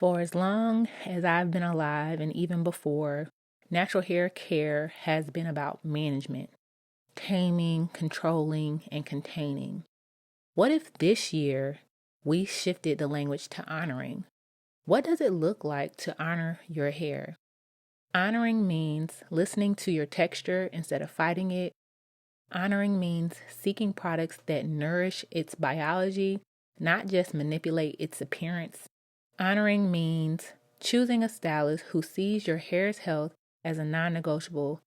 For as long as I've been alive and even before, natural hair care has been about management, taming, controlling, and containing. What if this year we shifted the language to honoring? What does it look like to honor your hair? Honoring means listening to your texture instead of fighting it. Honoring means seeking products that nourish its biology, not just manipulate its appearance. Honoring means choosing a stylist who sees your hair's health as a non-negotiable,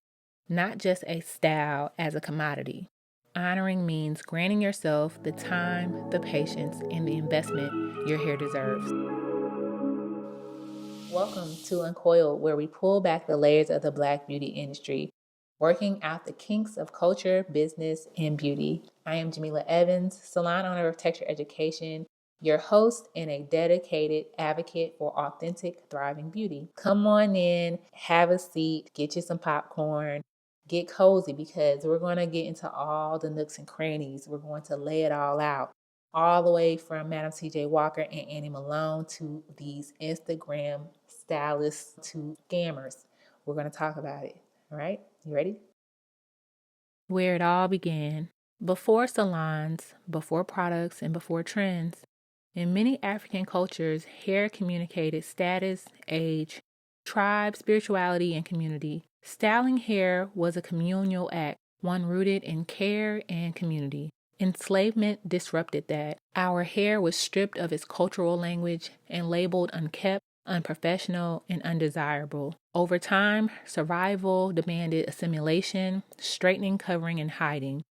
not just a style as a commodity. Honoring means granting yourself the time, the patience, and the investment your hair deserves. Welcome to Uncoiled, where we pull back the layers of the Black beauty industry, working out the kinks of culture, business, and beauty. I am Jamila Evans, salon owner of Texture Education, your host and a dedicated advocate for authentic, thriving beauty. Come on in, have a seat, get you some popcorn, get cozy because we're going to get into all the nooks and crannies. We're going to lay it all out. All the way from Madam C.J. Walker and Annie Malone to these Instagram stylists to scammers. We're going to talk about it. All right, you ready? Where it all began. Before salons, before products, and before trends. In many African cultures, hair communicated status, age, tribe, spirituality, and community. Styling hair was a communal act, one rooted in care and community. Enslavement disrupted that. Our hair was stripped of its cultural language and labeled unkept, unprofessional, and undesirable. Over time, survival demanded assimilation, straightening, covering, and hiding.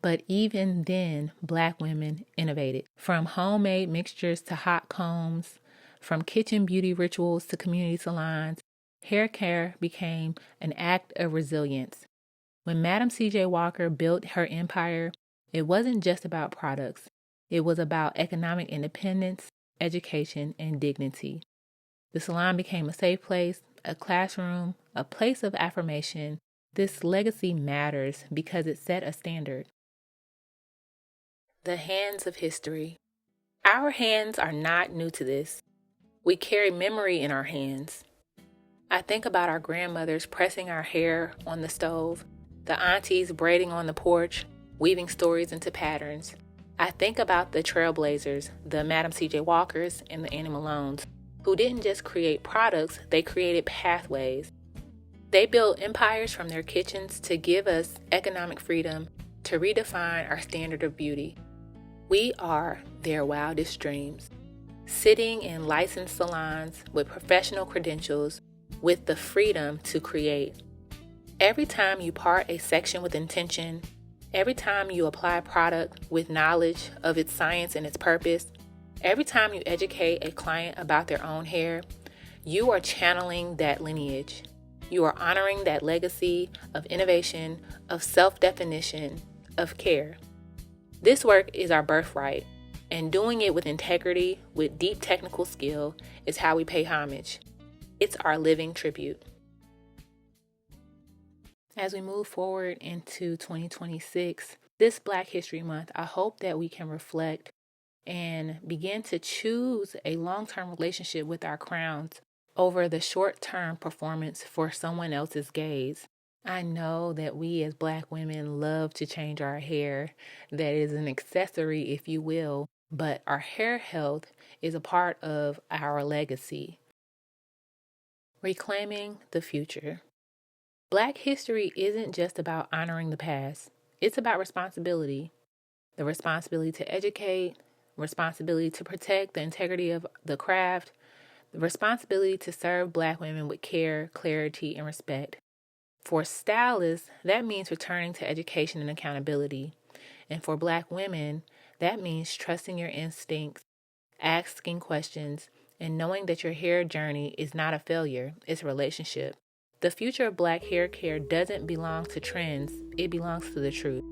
But even then, Black women innovated. From homemade mixtures to hot combs, from kitchen beauty rituals to community salons, hair care became an act of resilience. When Madam C.J. Walker built her empire, it wasn't just about products. It was about economic independence, education, and dignity. The salon became a safe place, a classroom, a place of affirmation. This legacy matters because it set a standard. The hands of history. Our hands are not new to this. We carry memory in our hands. I think about our grandmothers pressing our hair on the stove, the aunties braiding on the porch, weaving stories into patterns. I think about the trailblazers, the Madam C.J. Walkers and the Annie Malones, who didn't just create products, they created pathways. They built empires from their kitchens to give us economic freedom, to redefine our standard of beauty. We are their wildest dreams, sitting in licensed salons with professional credentials, with the freedom to create. Every time you part a section with intention, every time you apply a product with knowledge of its science and its purpose, every time you educate a client about their own hair, you are channeling that lineage. You are honoring that legacy of innovation, of self-definition, of care. This work is our birthright, and doing it with integrity, with deep technical skill, is how we pay homage. It's our living tribute. As we move forward into 2026, this Black History Month, I hope that we can reflect and begin to choose a long-term relationship with our crowns over the short-term performance for someone else's gaze. I know that we as Black women love to change our hair. That is an accessory, if you will, but our hair health is a part of our legacy. Reclaiming the future. Black history isn't just about honoring the past. It's about responsibility. The responsibility to educate, responsibility to protect the integrity of the craft, the responsibility to serve Black women with care, clarity, and respect. For stylists, that means returning to education and accountability. And for Black women, that means trusting your instincts, asking questions, and knowing that your hair journey is not a failure, it's a relationship. The future of Black hair care doesn't belong to trends, it belongs to the truth.